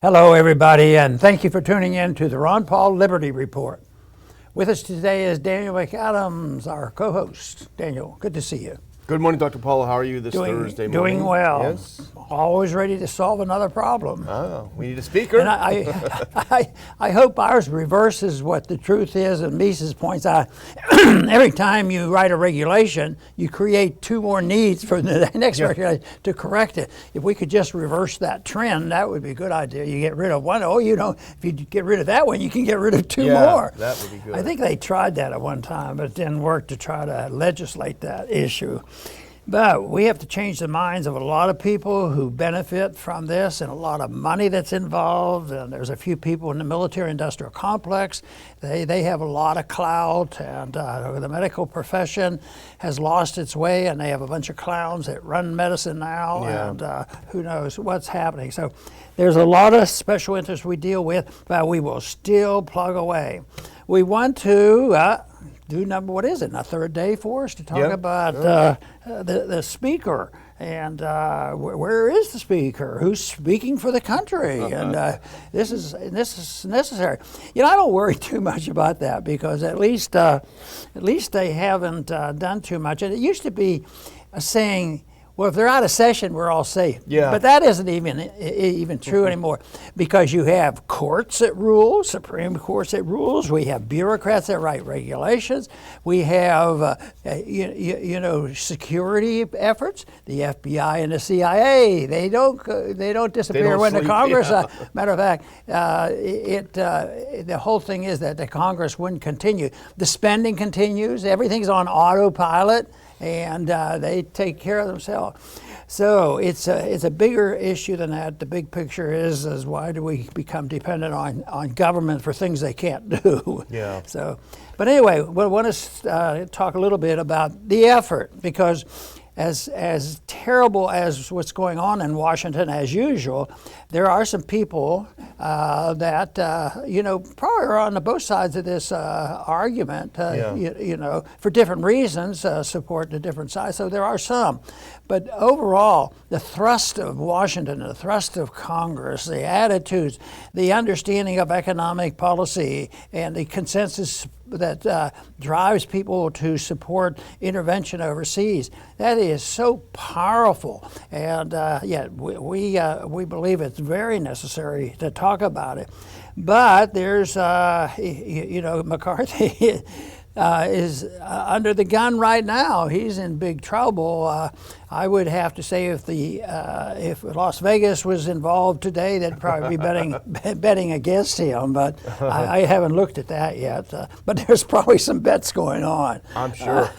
Hello, everybody, and thank you for tuning in to the Ron Paul Liberty Report. With us today is Daniel McAdams, our co-host. Daniel, good to see you. Good morning, Dr. Paulo. How are you this Thursday morning? Doing well. Yes. Always ready to solve another problem. Oh, we need a speaker. And I hope ours reverses what the truth is. And Mises points out every time you write a regulation, you create two more needs for the next regulation to correct it. If we could just reverse that trend, that would be a good idea. You get rid of one. If you get rid of that one, you can get rid of two more. That would be good. I think they tried that at one time, but it didn't work to try to legislate that issue. But we have to change the minds of a lot of people who benefit from this, and a lot of money that's involved. And there's a few people in the military-industrial complex. They have a lot of clout, and the medical profession has lost its way, and they have a bunch of clowns that run medicine now, and who knows what's happening. So there's a lot of special interests we deal with, but we will still plug away. We want to do a third day for us to talk about the speaker, and where is the speaker? Who's speaking for the country? And this is necessary. I don't worry too much about that, because at least they haven't done too much. And it used to be a saying, well, if they're out of session, we're all safe. Yeah. But that isn't even true anymore, because you have courts that rule, Supreme Courts that rules. We have bureaucrats that write regulations. We have, security efforts. The FBI and the CIA. They don't disappear when the Congress. Matter of fact, the whole thing is that the Congress wouldn't continue. The spending continues. Everything's on autopilot. And they take care of themselves. So it's a bigger issue than that. The big picture is why do we become dependent on government for things they can't do? Yeah. So, but anyway, we want to talk a little bit about the effort, because as terrible as what's going on in Washington as usual, there are some people that probably are on both sides of this argument. For different reasons, support the different sides. So there are some, but overall, the thrust of Washington, the thrust of Congress, the attitudes, the understanding of economic policy, and the consensus that drives people to support intervention overseas. That is so powerful, and we believe it's very necessary to talk about it. But there's, McCarthy is under the gun right now. He's in big trouble. I would have to say if Las Vegas was involved today, they'd probably be betting against him. But I haven't looked at that yet. But there's probably some bets going on. I'm sure.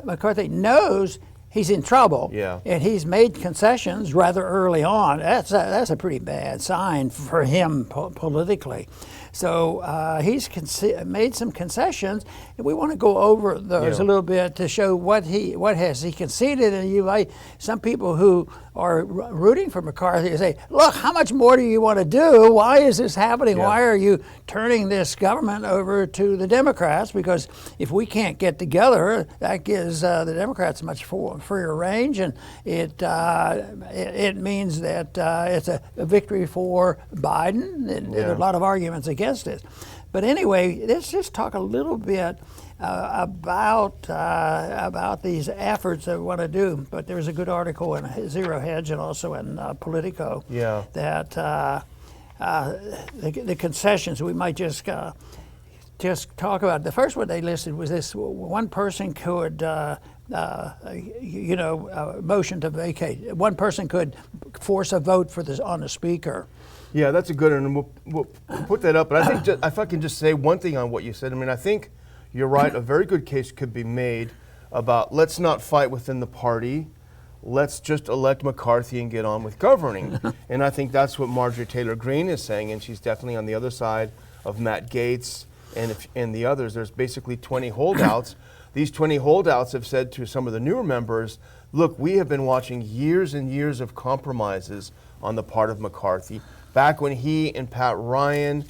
McCarthy knows he's in trouble, and he's made concessions rather early on. That's a pretty bad sign for him politically. So he's made some concessions, and we want to go over those a little bit to show what has he conceded. And some people who are rooting for McCarthy say, look, how much more do you want to do? Why is this happening? Yeah. Why are you turning this government over to the Democrats? Because if we can't get together, that gives the Democrats much freer range, and it means that it's a victory for Biden. And there are a lot of arguments against it. But anyway, let's just talk a little bit about these efforts that we want to do. But there was a good article in Zero Hedge and also in Politico that the concessions, we might just talk about. The first one they listed was this: one person could motion to vacate. One person could force a vote on the speaker. Yeah, that's a good one, and we'll put that up. But I think if I can just say one thing on what you said, I think you're right. A very good case could be made about let's not fight within the party. Let's just elect McCarthy and get on with governing. And I think that's what Marjorie Taylor Greene is saying, and she's definitely on the other side of Matt Gaetz and the others. There's basically 20 holdouts. These 20 holdouts have said to some of the newer members, look, we have been watching years and years of compromises on the part of McCarthy. Back when he and Pat Ryan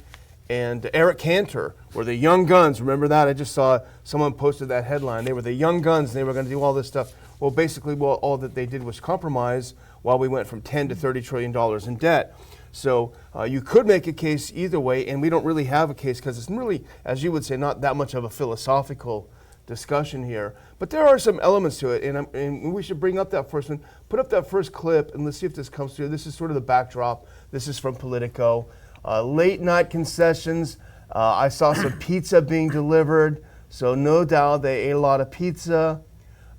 and Eric Cantor were the young guns. Remember that? I just saw someone posted that headline. They were the young guns, and they were going to do all this stuff. Well, basically, all that they did was compromise while we went from $10 to $30 trillion in debt. So you could make a case either way, and we don't really have a case because it's really, as you would say, not that much of a philosophical discussion here. But there are some elements to it, and we should bring up that first one. Put up that first clip, and let's see if this comes through. This is sort of the backdrop. This is from Politico. Late night concessions. I saw some pizza being delivered, so no doubt they ate a lot of pizza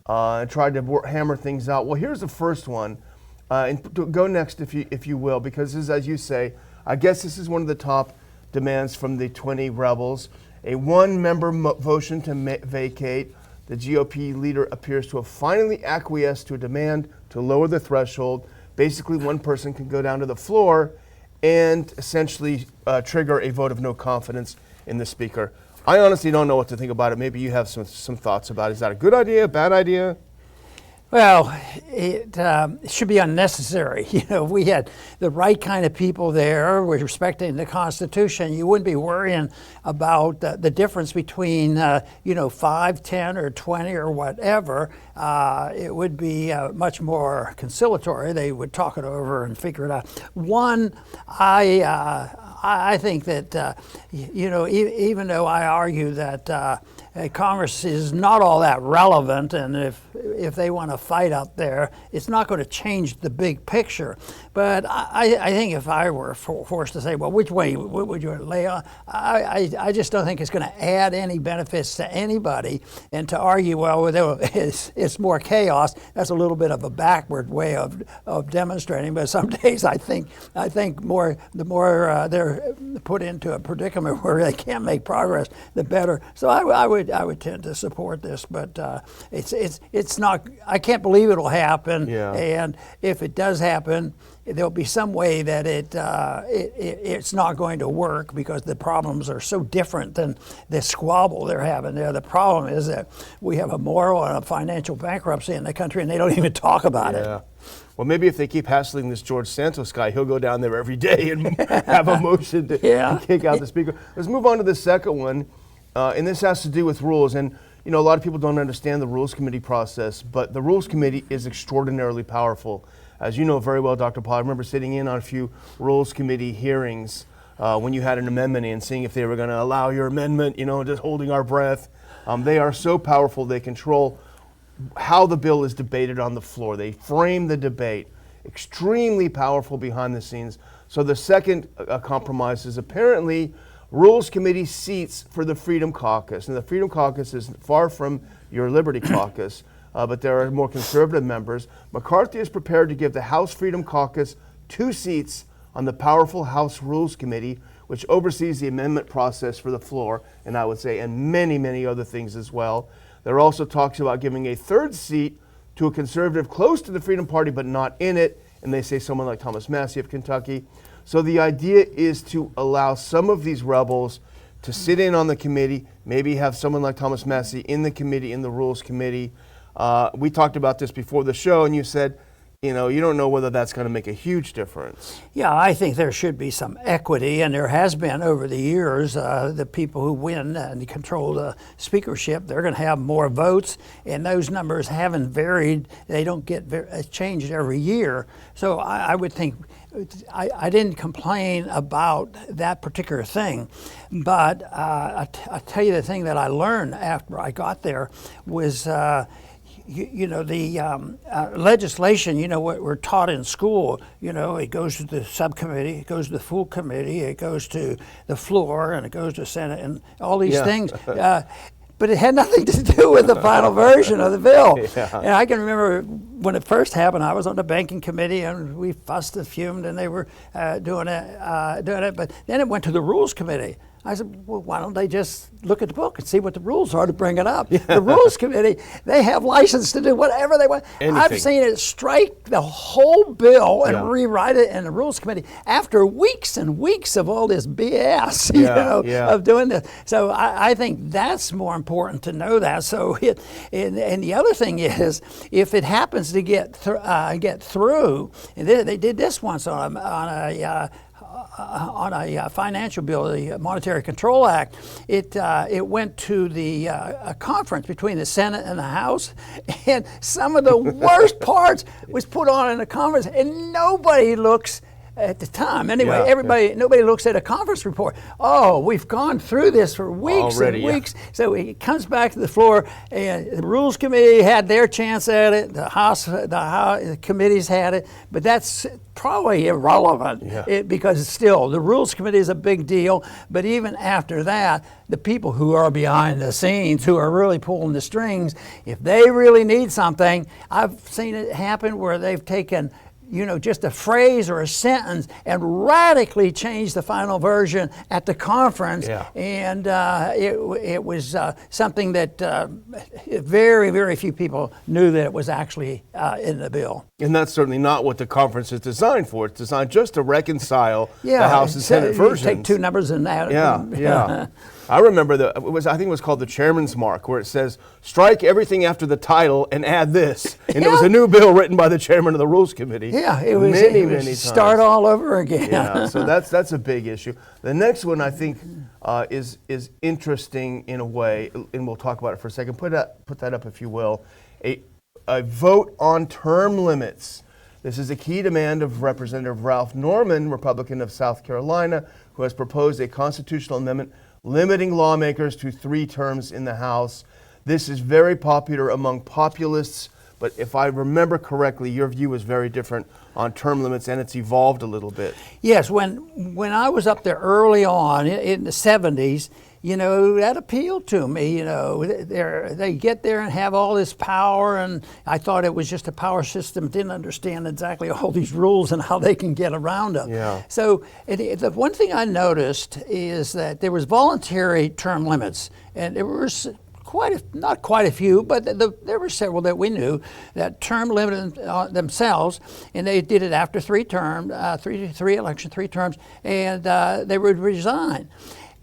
and tried to hammer things out. Well, here's the first one. And go next if you will, because this is, as you say, I guess this is one of the top demands from the 20 rebels. A one-member motion to vacate. The GOP leader appears to have finally acquiesced to a demand to lower the threshold. Basically, one person can go down to the floor and essentially trigger a vote of no confidence in the speaker. I honestly don't know what to think about it. Maybe you have some thoughts about it. Is that a good idea, bad idea? Well, it should be unnecessary. You know, if we had the right kind of people there, we're respecting the Constitution, you wouldn't be worrying about the difference between, 5, 10, or 20 or whatever. It would be much more conciliatory. They would talk it over and figure it out. One, I think that, even though I argue that Congress is not all that relevant, and if they want to fight up there, it's not going to change the big picture. But I think if I were forced to say, well, which way would you lay on? I just don't think it's going to add any benefits to anybody. And to argue, well, it's more chaos, that's a little bit of a backward way of demonstrating. But some days I think the more they're put into a predicament where they can't make progress, the better. So I would tend to support this, but it's not. I can't believe it'll happen. Yeah. And if it does happen, there'll be some way that it's not going to work because the problems are so different than the squabble they're having there. The problem is that we have a moral and a financial bankruptcy in the country, and they don't even talk about it. Well, maybe if they keep hassling this George Santos guy, he'll go down there every day and have a motion to kick out the speaker. Let's move on to the second one, and this has to do with rules. And a lot of people don't understand the Rules Committee process, but the Rules Committee is extraordinarily powerful. As you know very well, Dr. Paul, I remember sitting in on a few Rules Committee hearings when you had an amendment and seeing if they were going to allow your amendment, just holding our breath. They are so powerful, they control how the bill is debated on the floor. They frame the debate. Extremely powerful behind the scenes. So the second compromise is apparently Rules Committee seats for the Freedom Caucus. And the Freedom Caucus is far from your Liberty Caucus, but there are more conservative members. McCarthy is prepared to give the House Freedom Caucus 2 seats on the powerful House Rules Committee, which oversees the amendment process for the floor, and I would say, and many, many other things as well. There are also talks about giving a 3rd seat to a conservative close to the Freedom Party, but not in it, and they say someone like Thomas Massie of Kentucky. So the idea is to allow some of these rebels to sit in on the committee, maybe have someone like Thomas Massie in the committee, in the Rules Committee. We talked about this before the show, and you said, you don't know whether that's going to make a huge difference. Yeah, I think there should be some equity, and there has been over the years. The people who win and control the speakership, they're going to have more votes, and those numbers haven't varied. They don't get changed every year. So I would think, I didn't complain about that particular thing, but I'll tell you the thing that I learned after I got there was the legislation, what we're taught in school, it goes to the subcommittee, it goes to the full committee, it goes to the floor, and it goes to Senate, and all these things. But it had nothing to do with the final version of the bill. And I can remember when it first happened, I was on the banking committee, and we fussed and fumed, and they were doing it. But then it went to the Rules Committee. I said, well, why don't they just look at the book and see what the rules are to bring it up? The Rules Committee, they have license to do whatever they want. Anything. I've seen it strike the whole bill and rewrite it in the Rules Committee after weeks and weeks of all this BS, of doing this. So I think that's more important to know that. So and the other thing is, if it happens to get through, and they did this once on a financial bill, the Monetary Control Act. It went to the conference between the Senate and the House, and some of the worst parts was put on in the conference, and nobody looks. At the time, anyway, nobody looks at a conference report. Oh, we've gone through this for weeks and weeks. Yeah. So it comes back to the floor, and the Rules Committee had their chance at it. The House committees had it, but that's probably irrelevant because still the Rules Committee is a big deal. But even after that, the people who are behind the scenes, who are really pulling the strings, if they really need something, I've seen it happen where they've taken just a phrase or a sentence and radically changed the final version at the conference. Yeah. And it was something that very, very few people knew that it was actually in the bill. And that's certainly not what the conference is designed for. It's designed just to reconcile the House and Senate versions. Take two numbers and that. Yeah. I remember I think it was called the chairman's mark, where it says, strike everything after the title and add this. And it was a new bill written by the chairman of the Rules Committee. Yeah, it was many times. Start all over again. Yeah, so that's a big issue. The next one I think is interesting in a way, and we'll talk about it for a second. Put that up if you will. A vote on term limits. This is a key demand of Representative Ralph Norman, Republican of South Carolina, who has proposed a constitutional amendment limiting lawmakers to 3 terms in the House. This is very popular among populists, but if I remember correctly, your view is very different on term limits, and it's evolved a little bit. Yes, when I was up there early on in the 70s, that appealed to me. They get there and have all this power, and I thought it was just a power system. Didn't understand exactly all these rules and how they can get around them. Yeah. So the one thing I noticed is that there was voluntary term limits, and there was not quite a few, but there were several that we knew that term limited themselves, and they did it after 3 terms, three elections, 3 terms, and they would resign.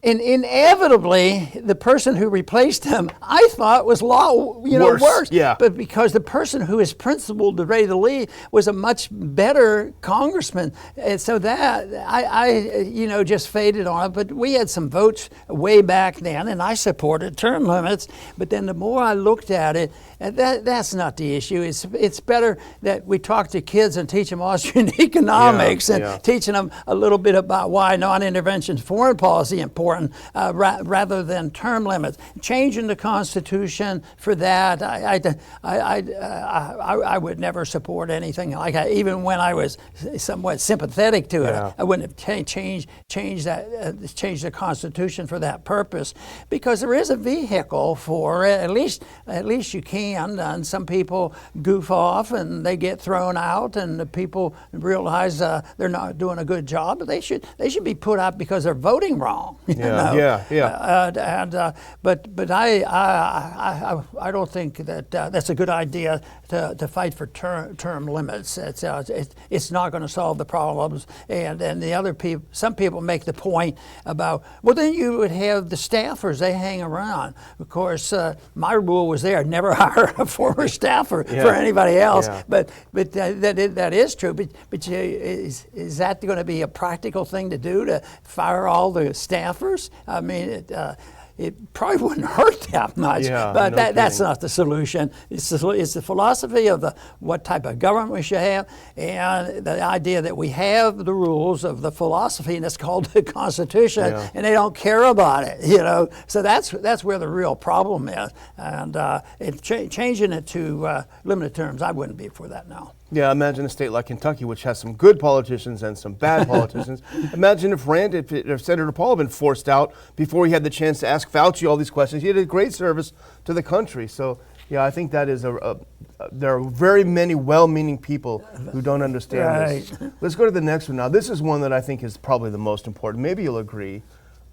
And inevitably, the person who replaced him, I thought was worse. Yeah. But because the person who is principled, ready to leave, was a much better congressman, and so that I just faded on it. But we had some votes way back then, and I supported term limits. But then the more I looked at it, that's not the issue. It's better that we talk to kids and teach them Austrian economics and teaching them a little bit about why non-intervention foreign policy is important. Rather than term limits, changing the Constitution for that, I would never support anything like that. Even when I was somewhat sympathetic to it, I wouldn't have changed the Constitution for that purpose, because there is a vehicle for it. At least you can. And some people goof off and they get thrown out, and the people realize they're not doing a good job. But they should be put out because they're voting wrong. But I don't think that that's a good idea to fight for term limits. It's not going to solve the problems. And the other people, some people make the point about, well, then you would have the staffers, they hang around. Of course, my rule was there, never hire a former staffer for anybody else. Yeah. But that is true. But is that going to be a practical thing to do, to fire all the staffers? I mean, it probably wouldn't hurt that much, but that's not the solution. It's the philosophy of what type of government we should have, and the idea that we have the rules of the philosophy, and it's called the Constitution, and they don't care about it. So that's where the real problem is, and changing it to limited terms, I wouldn't be for that now. Yeah, imagine a state like Kentucky, which has some good politicians and some bad politicians. Imagine if Senator Paul had been forced out before he had the chance to ask Fauci all these questions. He did a great service to the country. So, I think that is there are very many well-meaning people who don't understand this. Let's go to the next one now. This is one that I think is probably the most important. Maybe you'll agree.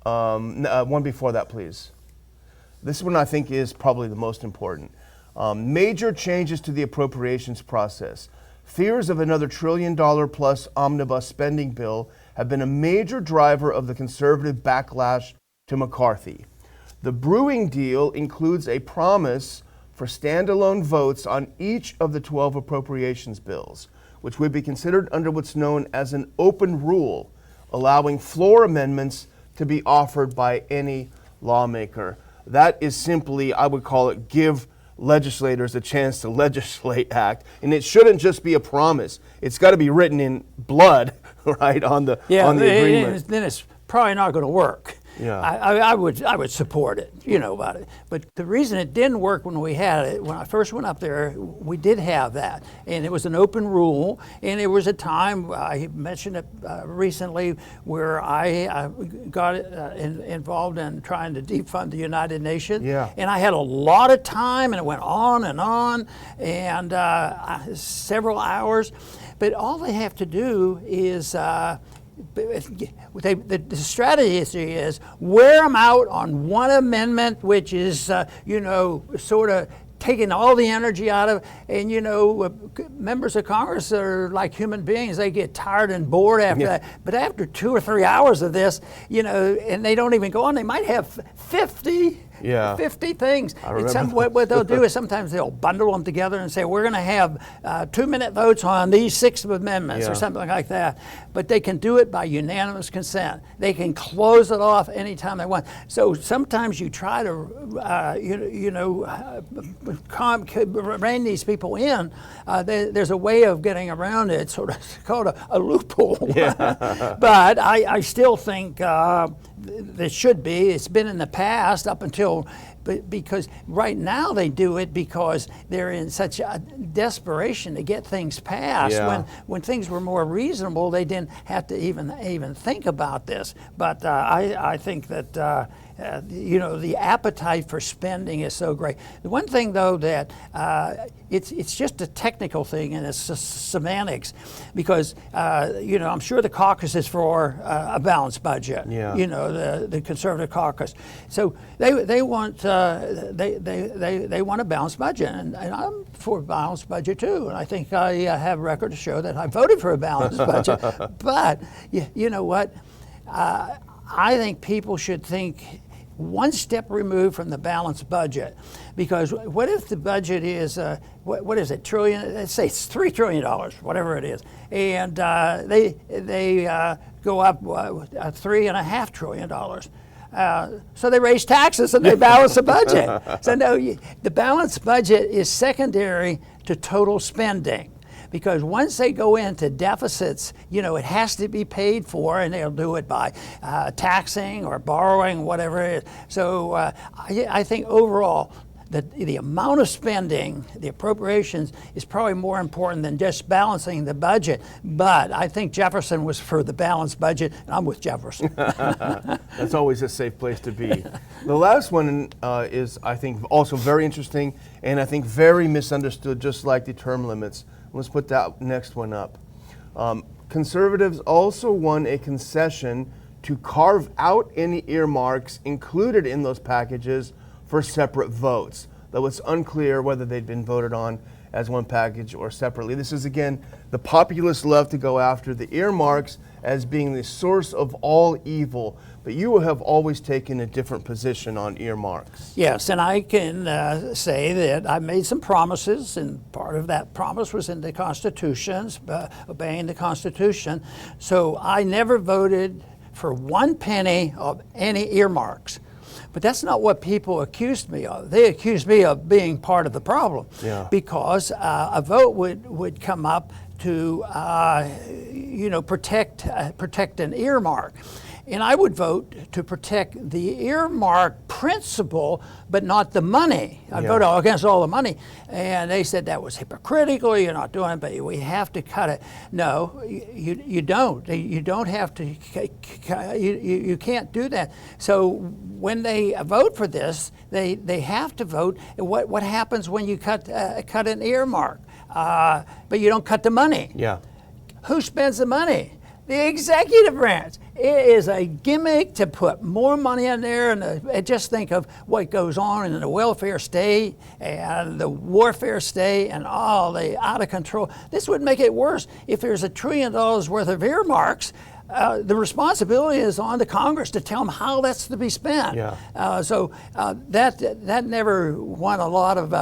One before that, please. This one I think is probably the most important. Major changes to the appropriations process. Fears of another $1 trillion plus omnibus spending bill have been a major driver of the conservative backlash to McCarthy. The brewing deal includes a promise for standalone votes on each of the 12 appropriations bills, which would be considered under what's known as an open rule, allowing floor amendments to be offered by any lawmaker. That is simply, I would call it, give legislators a chance to legislate act, and it shouldn't just be a promise. It's got to be written in blood, right, on the agreement. Then it's probably not going to work. Yeah. I would support it, about it. But the reason it didn't work when we had it, when I first went up there, we did have that. And it was an open rule. And there was a time, I mentioned it recently, where I got involved in trying to defund the United Nations. Yeah. And I had a lot of time, and it went on, and several hours. But all they have to do is... the strategy is wear them out on one amendment, which is, sort of taking all the energy out of, and members of Congress are like human beings. They get tired and bored after that. But after 2 or 3 hours of this, and they don't even go on, they might have 50 things. What they'll do is sometimes they'll bundle them together and say, we're going to have 2-minute votes on these 6 amendments or something like that. But they can do it by unanimous consent. They can close it off anytime they want. So sometimes you try to, rein these people in. There's a way of getting around it, sort of called a loophole. But I still think there should be. It's been in the past up until, because right now they do it because they're in such a desperation to get things passed. When things were more reasonable, they didn't have to even think about this. But I think that the appetite for spending is so great. The one thing though that it's just a technical thing, and it's semantics, because I'm sure the caucus is for a balanced budget. The conservative caucus. So they want they want a balanced budget, and I'm for a balanced budget too. And I think I have record to show that I voted for a balanced budget. But you know what? I think people should think one step removed from the balanced budget, because what if the budget is what is it, trillion? Let's say it's $3 trillion, whatever it is, and they go up $3.5 trillion. So they raise taxes and they balance the budget. So no, the balanced budget is secondary to total spending. Because once they go into deficits, it has to be paid for, and they'll do it by taxing or borrowing, whatever it is. So I think overall, the amount of spending, the appropriations, is probably more important than just balancing the budget. But I think Jefferson was for the balanced budget, and I'm with Jefferson. That's always a safe place to be. The last one is, I think, also very interesting, and I think very misunderstood, just like the term limits. Let's put that next one up. Conservatives also won a concession to carve out any earmarks included in those packages for separate votes, though it's unclear whether they'd been voted on as one package or separately. This is, again, the populists love to go after the earmarks as being the source of all evil, but you have always taken a different position on earmarks. Yes, and I can say that I made some promises, and part of that promise was in the Constitutions, obeying the Constitution. So I never voted for 1 penny of any earmarks. But that's not what people accused me of. They accused me of being part of the problem, because a vote would come up to protect an earmark. And I would vote to protect the earmark principle, but not the money. I'd vote against all the money. And they said that was hypocritical, you're not doing it, but we have to cut it. No, you don't. You don't have to, you can't do that. So when they vote for this, they have to vote. What happens when you cut an earmark, but you don't cut the money? Who spends the money? The executive branch. It is a gimmick to put more money in there, and just think of what goes on in the welfare state and the warfare state and all the out of control. This would make it worse. If there's $1 trillion worth of earmarks, the responsibility is on the Congress to tell them how that's to be spent. Yeah. So that never won a lot of,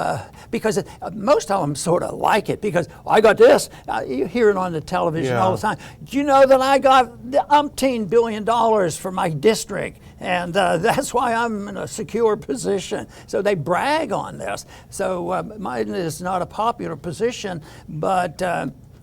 because most of them sort of like it, because I got this. You hear it on the television all the time. Do you know that I got umpteen $1 billion for my district? And that's why I'm in a secure position. So they brag on this. So mine is not a popular position, but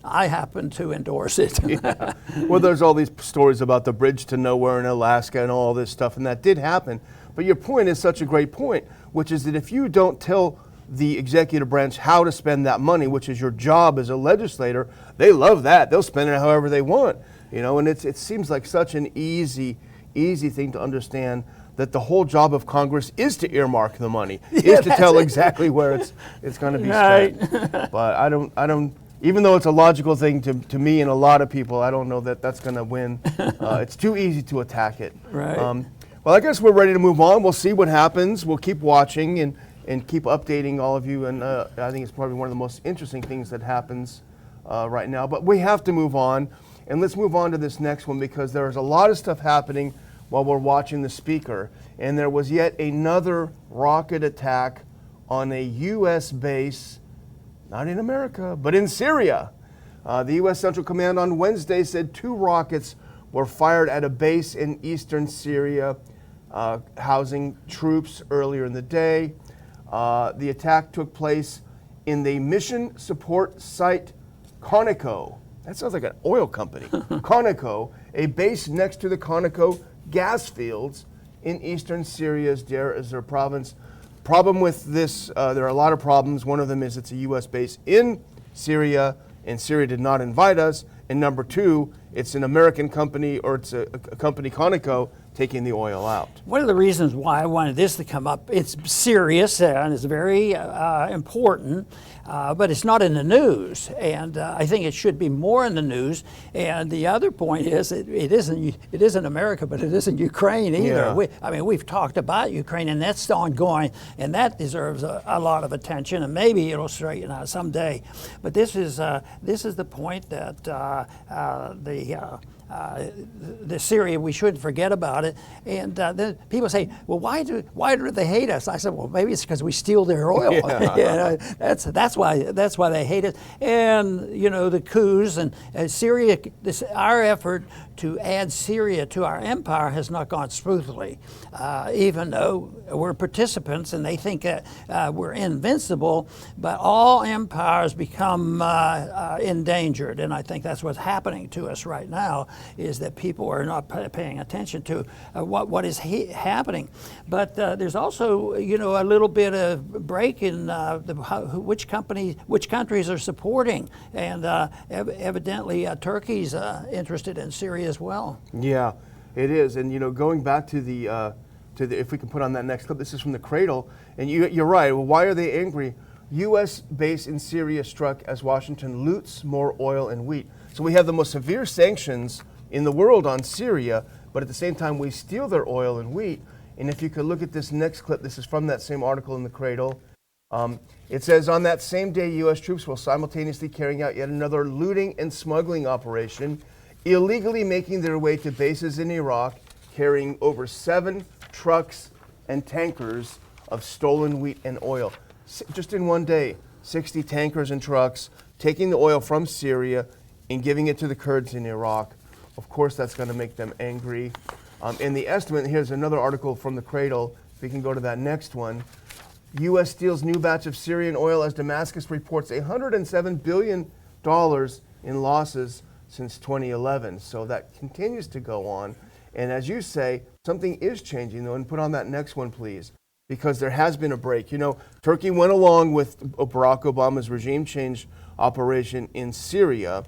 I happen to endorse it. Yeah. Well, there's all these stories about the bridge to nowhere in Alaska and all this stuff, and that did happen. But your point is such a great point, which is that if you don't tell the executive branch how to spend that money, which is your job as a legislator, they love that. They'll spend it however they want. And it seems like such an easy thing to understand, that the whole job of Congress is to earmark the money, is to tell exactly where it's going to be spent. But I don't. Even though it's a logical thing to me and a lot of people, I don't know that that's going to win. It's too easy to attack it. Right. Well, I guess we're ready to move on. We'll see what happens. We'll keep watching and keep updating all of you. And I think it's probably one of the most interesting things that happens right now. But we have to move on. And let's move on to this next one, because there's a lot of stuff happening while we're watching the speaker. And there was yet another rocket attack on a U.S. base, not in America, but in Syria. The U.S. Central Command on Wednesday said 2 rockets were fired at a base in eastern Syria, housing troops earlier in the day. The attack took place in the mission support site Conoco. That sounds like an oil company. Conoco, a base next to the Conoco gas fields in eastern Syria's Deir ez-Zor province. Problem with this, there are a lot of problems. One of them is it's a U.S. base in Syria, and Syria did not invite us. And number 2, it's an American company, or it's a company, Conoco, taking the oil out. One of the reasons why I wanted this to come up, it's serious and it's very important, but it's not in the news. And I think it should be more in the news. And the other point is it isn't America, but it isn't Ukraine either. Yeah. We've talked about Ukraine, and that's ongoing, and that deserves a lot of attention, and maybe it'll straighten out someday. But this is the point that the Syria, we shouldn't forget about it. And then people say, well, why do they hate us? I said, well, maybe it's because we steal their oil. Yeah. That's why they hate us. And the coups and Syria. Our effort to add Syria to our empire has not gone smoothly, even though we're participants and they think we're invincible. But all empires become endangered, and I think that's what's happening to us right now. Is that people are not paying attention to what is happening. But there's also, a little bit of break in which countries are supporting, and evidently Turkey's interested in Syria as well. Yeah, it is. And going back to the if we can put on that next clip, this is from the Cradle, and you're right. Well, why are they angry? U.S. base in Syria struck as Washington loots more oil and wheat. So we have the most severe sanctions in the world on Syria, but at the same time we steal their oil and wheat. And if you could look at this next clip, this is from that same article in the Cradle. It says, on that same day, U.S. troops will simultaneously carrying out yet another looting and smuggling operation, illegally making their way to bases in Iraq, carrying over 7 trucks and tankers of stolen wheat and oil. Just in one day, 60 tankers and trucks taking the oil from Syria and giving it to the Kurds in Iraq. Of course, that's going to make them angry. And the estimate, here's another article from the Cradle. If we can go to that next one. U.S. steals new batch of Syrian oil as Damascus reports $107 billion in losses since 2011. So that continues to go on. And as you say, something is changing, though. And put on that next one, please, because there has been a break. Turkey went along with Barack Obama's regime change operation in Syria,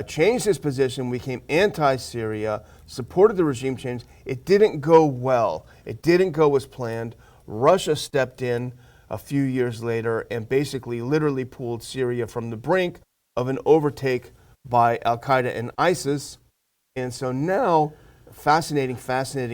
changed his position, became anti-Syria, supported the regime change. It didn't go well. It didn't go as planned. Russia stepped in a few years later and basically literally pulled Syria from the brink of an overtake by Al-Qaeda and ISIS. And so now, fascinating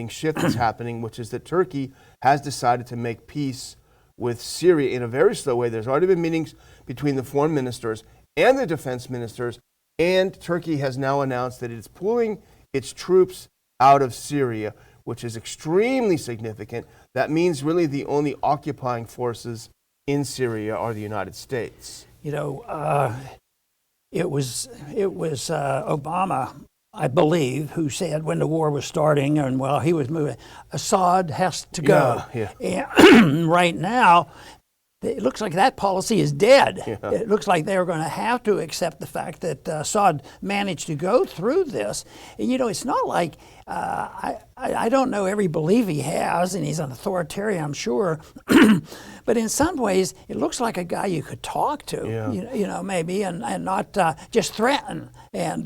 shift is happening, which is that Turkey has decided to make peace with Syria in a very slow way. There's already been meetings between the foreign ministers and the defense ministers, and Turkey has now announced that it's pulling its troops out of Syria, which is extremely significant. That means really the only occupying forces in Syria are the United States. You know, it was Obama, I believe, who said when the war was starting, and well, he was moving, Assad has to go. Yeah. And right now, it looks like that policy is dead. Yeah. It looks like they're going to have to accept the fact that Assad managed to go through this. And, you know, it's not like, I don't know every belief he has, and he's an authoritarian, I'm sure. But in some ways, it looks like a guy you could talk to, you know, maybe, and not just threaten. And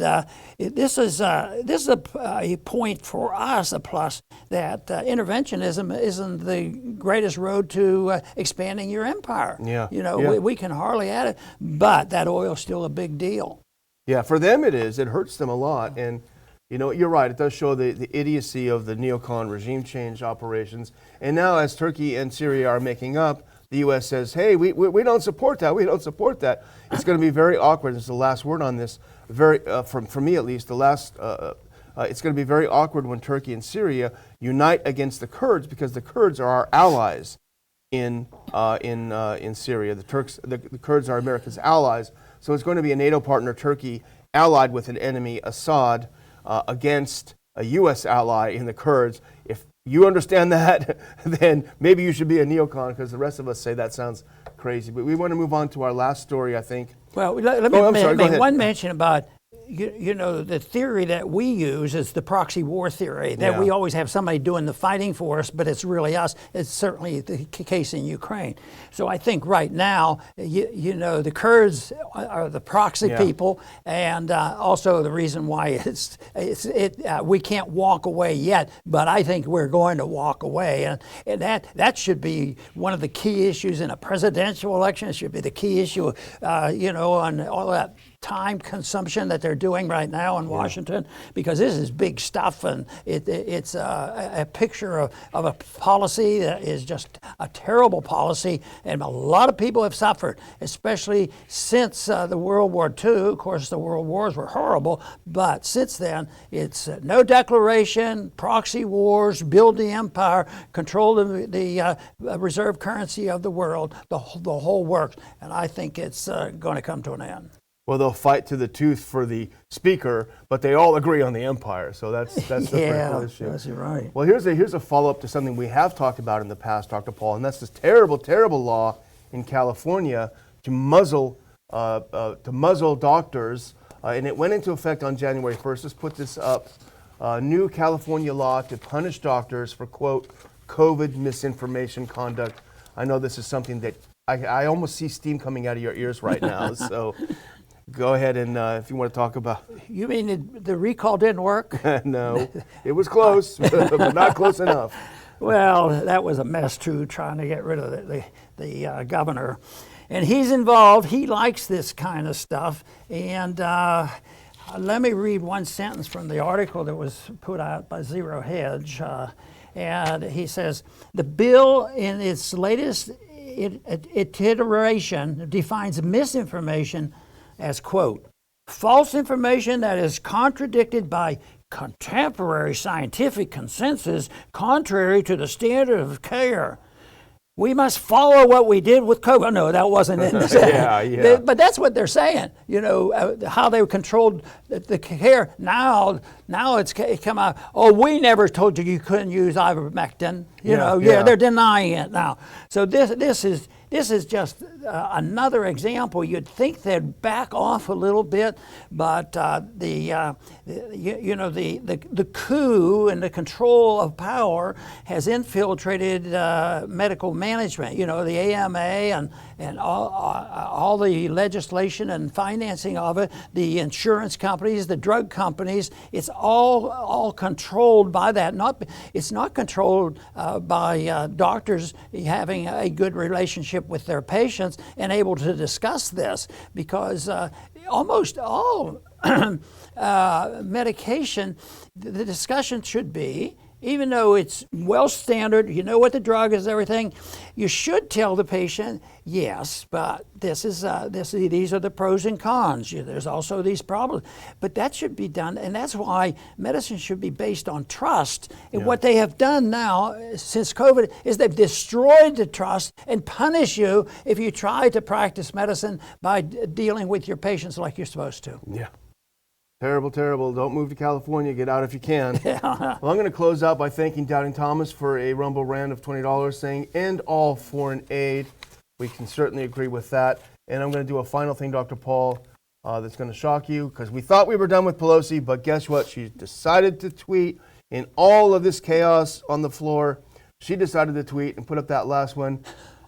this is a point for us, a plus, that interventionism isn't the greatest road to expanding your empire. Yeah. You know, Yeah. we can hardly add it, but that oil's still a big deal. Yeah, for them it is. It hurts them a lot. And, you know, you're right. It does show the idiocy of the neocon regime change operations. And now as Turkey and Syria are making up, the U.S. says, hey, we don't support that. We don't support that. It's going to be very awkward. This is the last word on this. For me at least, it's going to be very awkward when Turkey and Syria unite against the Kurds, because the Kurds are our allies in Syria. The Kurds are America's allies. So it's going to be a NATO partner, Turkey, allied with an enemy, Assad, against a U.S. ally in the Kurds. If you understand that, then maybe you should be a neocon, because the rest of us say that sounds crazy. But we want to move on to our last story, I think. Well, let me make one mention about, you know, the theory that we use is the proxy war theory, that we always have somebody doing the fighting for us, but it's really us. It's certainly the case in Ukraine. So I think right now, you know, the Kurds are the proxy people, and also the reason why we can't walk away yet, but I think we're going to walk away. And that should be one of the key issues in a presidential election. It should be the key issue, you know, on all that time consumption that they're doing right now in Washington, because this is big stuff, and it's a picture of a policy that is just a terrible policy, and a lot of people have suffered, especially since the World War II. Of course, the World Wars were horrible, but since then, it's no declaration, proxy wars, build the empire, control the reserve currency of the world, the whole works, and I think it's going to come to an end. Well, they'll fight to the tooth for the speaker, but they all agree on the empire. So that's the critical issue. That's right. Well, here's a follow-up to something we have talked about in the past, Dr. Paul, and that's this terrible, terrible law in California to muzzle doctors, and it went into effect on January 1st. Let's put this up. New California law to punish doctors for, quote, COVID misinformation conduct. I know this is something that I almost see steam coming out of your ears right now, so go ahead and if you want to talk about. You mean the recall didn't work? No, it was close, but not close enough. Well, that was a mess too, trying to get rid of the governor. And he's involved. He likes this kind of stuff. And let me read one sentence from the article that was put out by Zero Hedge. And he says, the bill in its latest iteration defines misinformation as, quote, false information that is contradicted by contemporary scientific consensus contrary to the standard of care. We must follow what we did with COVID. No, that wasn't in this. Yeah. But that's what they're saying. You know, how they controlled the care. Now it's come out. Oh, we never told you couldn't use ivermectin. They're denying it now. So this is just another example. You'd think they'd back off a little bit, but the coup and the control of power has infiltrated medical management. You know, the AMA and all the legislation and financing of it, the insurance companies, the drug companies. It's all controlled by that. It's not controlled by doctors having a good relationship with their patients and able to discuss this, because almost all medication, the discussion should be, even though it's well standard, you know what the drug is, everything, you should tell the patient, yes, but these are the pros and cons. There's also these problems. But that should be done, and that's why medicine should be based on trust. And what they have done now since COVID is they've destroyed the trust and punish you if you try to practice medicine by dealing with your patients like you're supposed to. Yeah. Terrible, terrible. Don't move to California. Get out if you can. Well, I'm going to close out by thanking Doubting Thomas for a Rumble rant of $20 saying, end all foreign aid. We can certainly agree with that. And I'm going to do a final thing, Dr. Paul, that's going to shock you, because we thought we were done with Pelosi, but guess what? She decided to tweet in all of this chaos on the floor. She decided to tweet and put up that last one.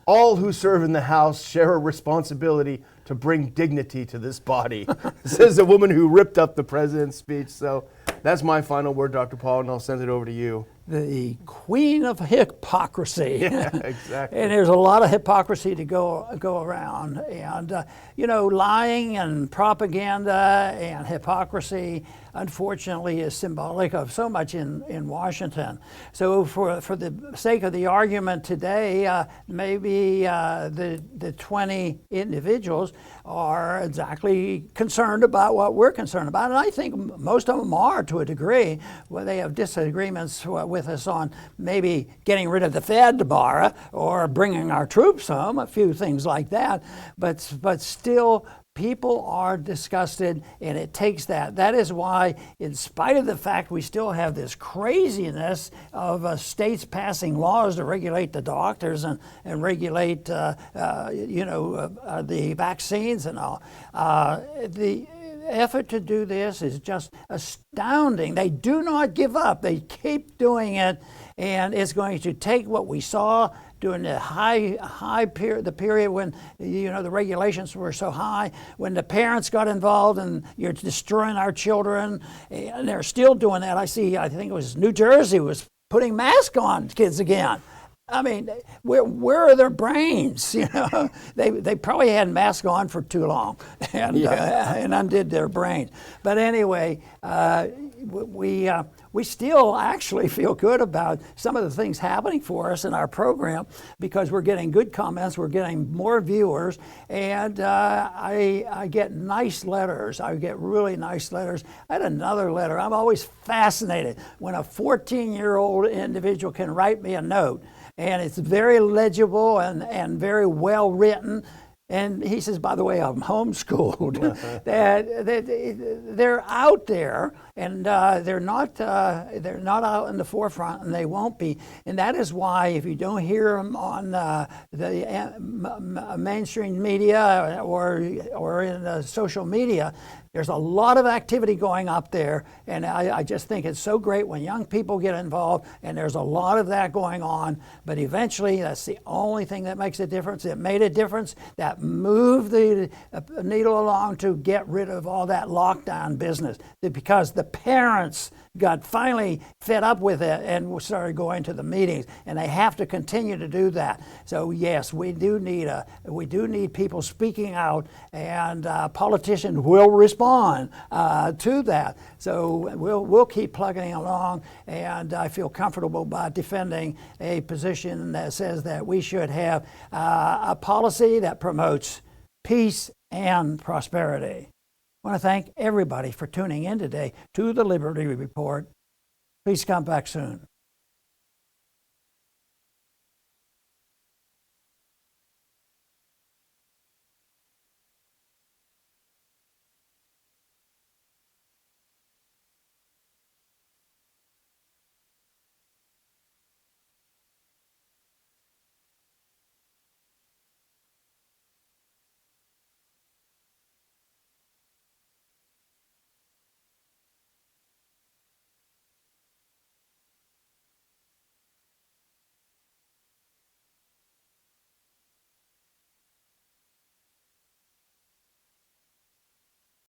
All who serve in the House share a responsibility to bring dignity to this body, says the woman who ripped up the president's speech. So that's my final word, Dr. Paul, and I'll send it over to you. The queen of hypocrisy. Yeah, exactly. And there's a lot of hypocrisy to go around. And, lying and propaganda and hypocrisy, unfortunately, is symbolic of so much in Washington. So for the sake of the argument today, maybe the 20 individuals are exactly concerned about what we're concerned about. And I think most of them are, to a degree, where they have disagreements with us on maybe getting rid of the Fed tomorrow or bringing our troops home, a few things like that. But still, people are disgusted, and it takes that. That is why, in spite of the fact we still have this craziness of states passing laws to regulate the doctors and regulate, the vaccines and all, the effort to do this is just astounding. They do not give up. They keep doing it, and it's going to take what we saw during the the period when the regulations were so high, when the parents got involved and you're destroying our children, and they're still doing that. I think it was New Jersey was putting masks on kids again. I mean, where are their brains? They probably had masks on for too long and undid their brains. But anyway, we still actually feel good about some of the things happening for us in our program, because we're getting good comments, we're getting more viewers, and I get nice letters. I get really nice letters. I had another letter. I'm always fascinated when a 14-year-old individual can write me a note, and it's very legible and very well written. And he says, by the way, I'm homeschooled. They're out there, and they're not out in the forefront, and they won't be. And that is why, if you don't hear them on the mainstream media or in social media, there's a lot of activity going up there, and I just think it's so great when young people get involved, and there's a lot of that going on. But eventually, that's the only thing that makes a difference. It made a difference. That moved the needle along to get rid of all that lockdown business, because the parents got finally fed up with it and started going to the meetings, and they have to continue to do that. So yes, we do need people speaking out, and politicians will respond to that. So we'll keep plugging along, and I feel comfortable by defending a position that says that we should have a policy that promotes peace and prosperity. I want to thank everybody for tuning in today to the Liberty Report. Please come back soon.